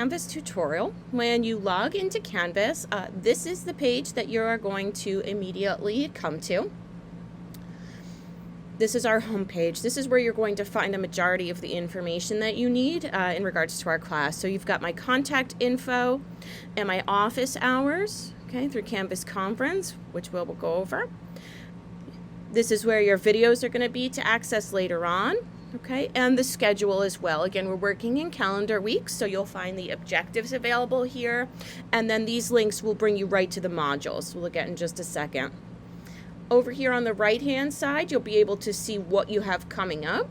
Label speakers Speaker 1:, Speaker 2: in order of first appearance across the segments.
Speaker 1: Canvas tutorial. When you log into Canvas, this is the page that you are going to immediately come to. This is our home page. This is where you're going to find the majority of the information that you need in regards to our class. So you've got my contact info and my office hours, okay, through Canvas Conference, which we'll go over. This is where your videos are going to be to access later on. Okay, and the schedule as well. Again, we're working in calendar weeks, so you'll find the objectives available here, and then these links will bring you right to the modules. We'll look at in just a second. Over here on the right-hand side, you'll be able to see what you have coming up.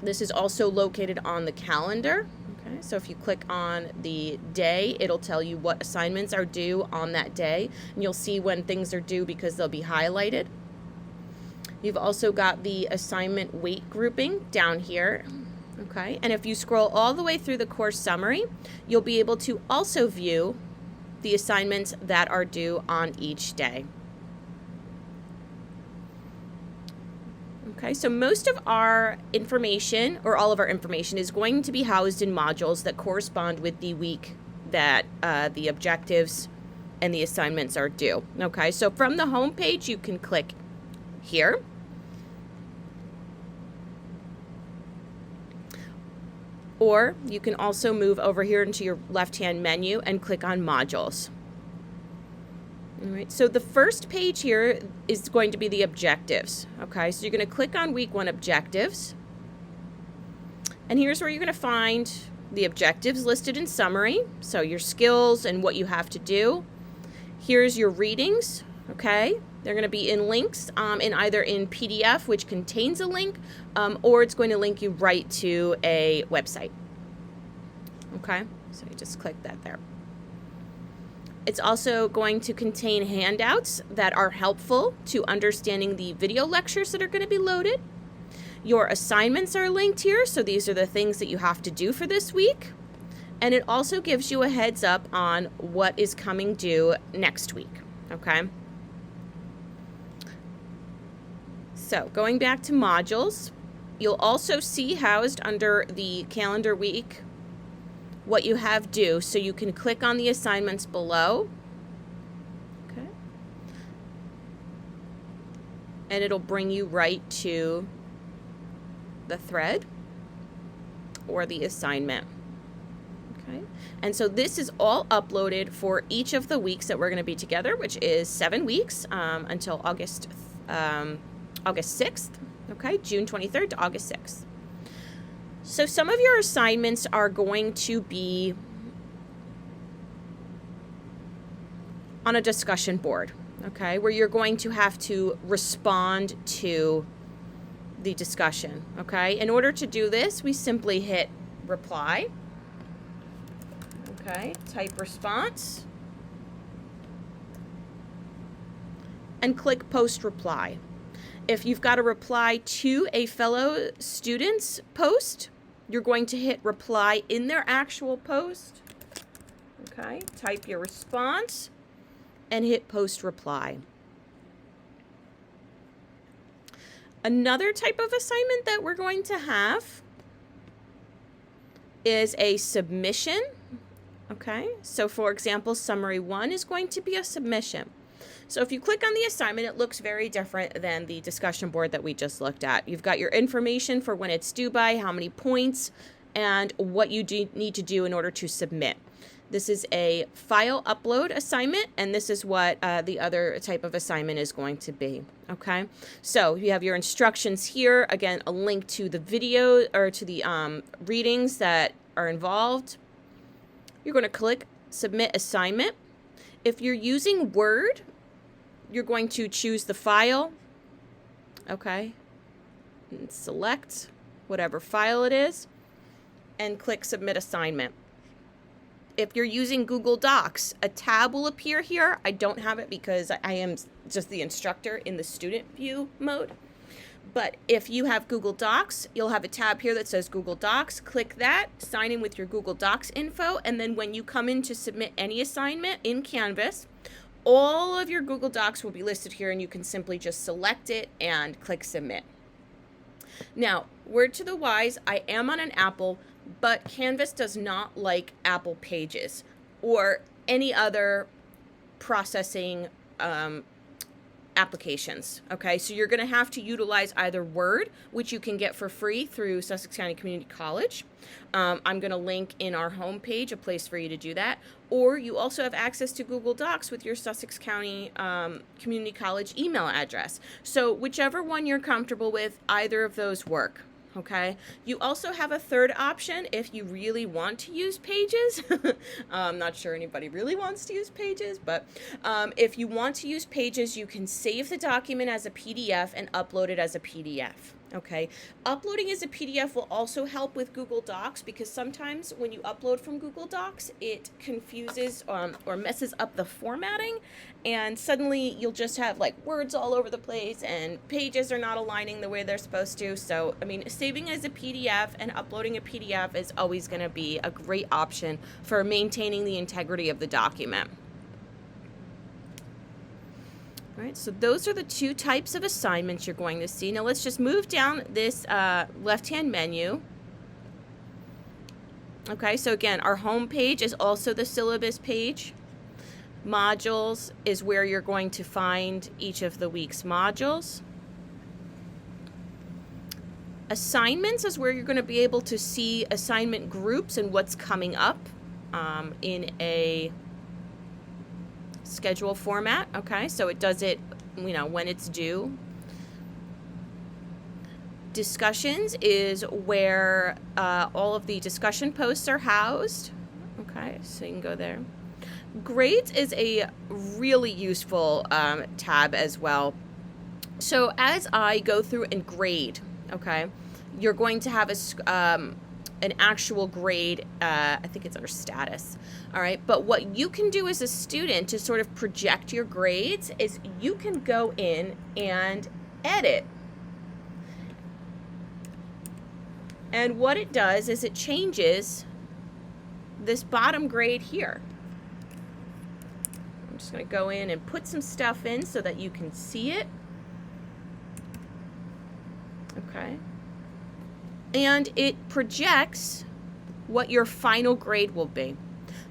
Speaker 1: This is also located on the calendar. Okay, so if you click on the day, it'll tell you what assignments are due on that day, and you'll see when things are due because they'll be highlighted. You've also got the assignment weight grouping down here, okay? And if you scroll all the way through the course summary, you'll be able to also view the assignments that are due on each day. Okay, so most of our information, or all of our information, is going to be housed in modules that correspond with the week that the objectives and the assignments are due. Okay, so from the home page, you can click here. Or you can also move over here into your left-hand menu and click on modules. All right, so the first page here is going to be the objectives. Okay, so you're going to click on week 1 objectives. And here's where you're going to find the objectives listed in summary. So your skills and what you have to do. Here's your readings. Okay, they're going to be in links in either in PDF, which contains a link, or it's going to link you right to a website. Okay, so you just click that there. It's also going to contain handouts that are helpful to understanding the video lectures that are going to be loaded. Your assignments are linked here, so these are the things that you have to do for this week. And it also gives you a heads up on what is coming due next week. Okay. So going back to modules, you'll also see housed under the calendar week what you have due, so you can click on the assignments below. Okay. And it'll bring you right to the thread or the assignment. Okay. And so this is all uploaded for each of the weeks that we're going to be together, which is 7 weeks until August 6th, okay, June 23rd to August 6th. So some of your assignments are going to be on a discussion board, okay, where you're going to have to respond to the discussion, okay? In order to do this, we simply hit reply, okay, type response, and click post reply. If you've got a reply to a fellow student's post, you're going to hit reply in their actual post. Okay, type your response and hit post reply. Another type of assignment that we're going to have is a submission. Okay, so for example, summary 1 is going to be a submission. So if you click on the assignment, it looks very different than the discussion board that we just looked at. You've got your information for when it's due by, how many points, and what you need to do in order to submit. This is a file upload assignment, and this is what the other type of assignment is going to be. Okay, so you have your instructions here. Again, a link to the video or to the readings that are involved. You're going to click submit assignment. If you're using Word, you're going to choose the file, okay, and select whatever file it is, and click Submit Assignment. If you're using Google Docs, a tab will appear here. I don't have it because I am just the instructor in the student view mode. But if you have Google Docs, you'll have a tab here that says Google Docs. Click that, sign in with your Google Docs info, and then when you come in to submit any assignment in Canvas, all of your Google Docs will be listed here, and you can simply just select it and click submit. Now, word to the wise, I am on an Apple. but Canvas does not like Apple Pages or any other processing applications. Okay, so you're going to have to utilize either Word, which you can get for free through Sussex County Community College. I'm going to link in our homepage a place for you to do that. Or you also have access to Google Docs with your Sussex County Community College email address. So whichever one you're comfortable with, either of those work. Okay, you also have a third option if you really want to use Pages. I'm not sure anybody really wants to use Pages, but if you want to use Pages, you can save the document as a PDF and upload it as a PDF. Okay, uploading as a PDF will also help with Google Docs, because sometimes when you upload from Google Docs, it confuses or messes up the formatting, and suddenly you'll just have like words all over the place and pages are not aligning the way they're supposed to. So, I mean, saving as a PDF and uploading a PDF is always going to be a great option for maintaining the integrity of the document. All right, so those are the two types of assignments you're going to see. Now let's just move down this left-hand menu. Okay, so again, our home page is also the syllabus page. Modules is where you're going to find each of the week's modules. Assignments is where you're going to be able to see assignment groups and what's coming up in a schedule format. Okay, so it does it, when it's due. Discussions is where all of the discussion posts are housed. Okay, so you can go there. Grades is a really useful tab as well. So as I go through and grade, okay, you're going to have an actual grade. I think it's under status. All right, but what you can do as a student to sort of project your grades is you can go in and edit. And what it does is it changes this bottom grade here. I'm just going to go in and put some stuff in so that you can see it. Okay. And it projects what your final grade will be.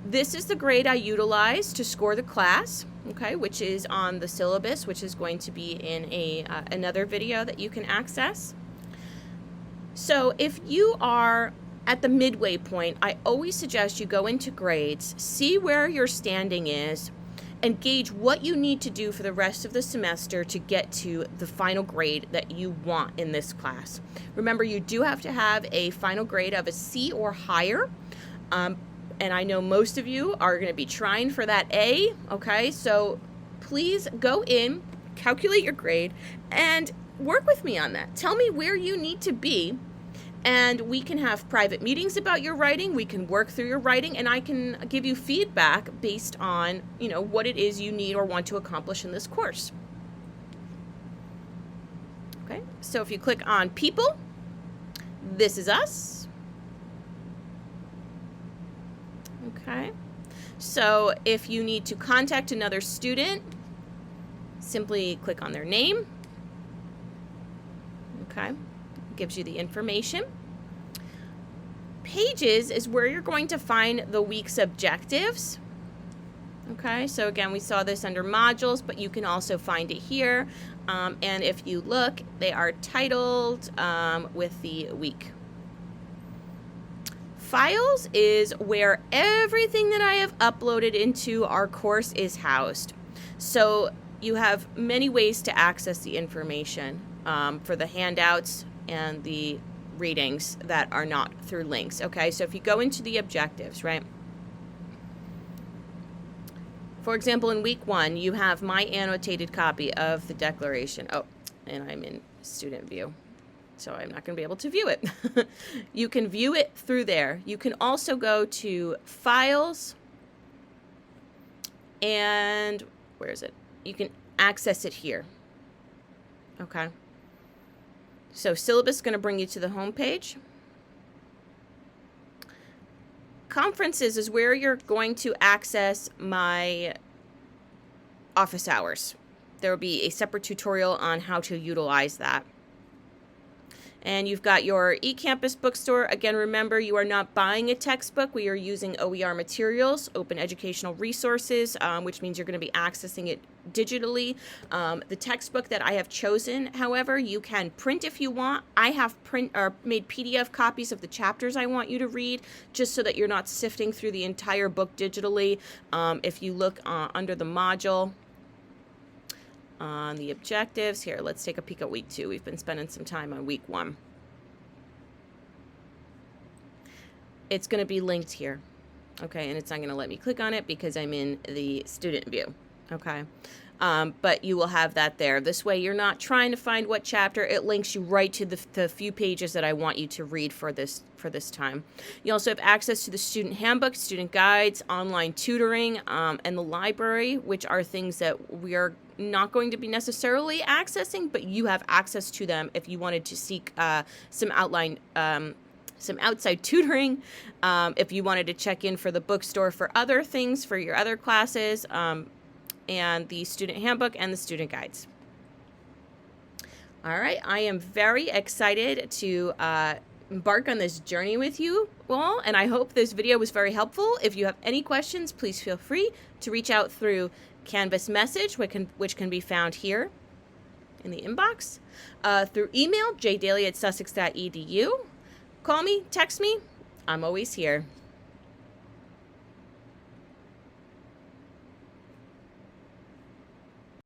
Speaker 1: This is the grade I utilize to score the class, okay, which is on the syllabus, which is going to be in another video that you can access. So if you are at the midway point, I always suggest you go into grades, see where your standing is, and gauge what you need to do for the rest of the semester to get to the final grade that you want in this class. Remember, you do have to have a final grade of a C or higher. And I know most of you are going to be trying for that A, okay? So please go in, calculate your grade, and work with me on that. Tell me where you need to be, and we can have private meetings about your writing. We can work through your writing, and I can give you feedback based on, what it is you need or want to accomplish in this course. Okay, so if you click on People, this is us. Okay, so if you need to contact another student, simply click on their name. Okay, gives you the information. Pages is where you're going to find the week's objectives. Okay, so again, we saw this under modules, but you can also find it here. And if you look, they are titled with the week. Files is where everything that I have uploaded into our course is housed. So you have many ways to access the information for the handouts and the readings that are not through links. Okay, so if you go into the objectives, right? For example, in week 1, you have my annotated copy of the declaration. Oh, and I'm in student view, so I'm not going to be able to view it. You can view it through there. You can also go to Files, and where is it? You can access it here. Okay. So syllabus is going to bring you to the home page. Conferences is where you're going to access my office hours. There will be a separate tutorial on how to utilize that. And you've got your eCampus bookstore. Again, remember, you are not buying a textbook. We are using OER materials, open educational resources, which means you're going to be accessing it digitally. The textbook that I have chosen, however, you can print if you want. I have made PDF copies of the chapters I want you to read, just so that you're not sifting through the entire book digitally. If you look under the module, on the objectives. Here, let's take a peek at week 2. We've been spending some time on week 1. It's going to be linked here. Okay, and it's not going to let me click on it because I'm in the student view. Okay, but you will have that there. This way you're not trying to find what chapter. It links you right to the few pages that I want you to read for this time. You also have access to the student handbook, student guides, online tutoring, and the library, which are things that we are not going to be necessarily accessing, but you have access to them if you wanted to seek some outside tutoring, if you wanted to check in for the bookstore for other things, for your other classes, and the student handbook and the student guides. All right, I am very excited to embark on this journey with you all, and I hope this video was very helpful. If you have any questions, please feel free to reach out through Canvas message, which can be found here in the inbox, through email, jdaly@sussex.edu. Call me, text me, I'm always here.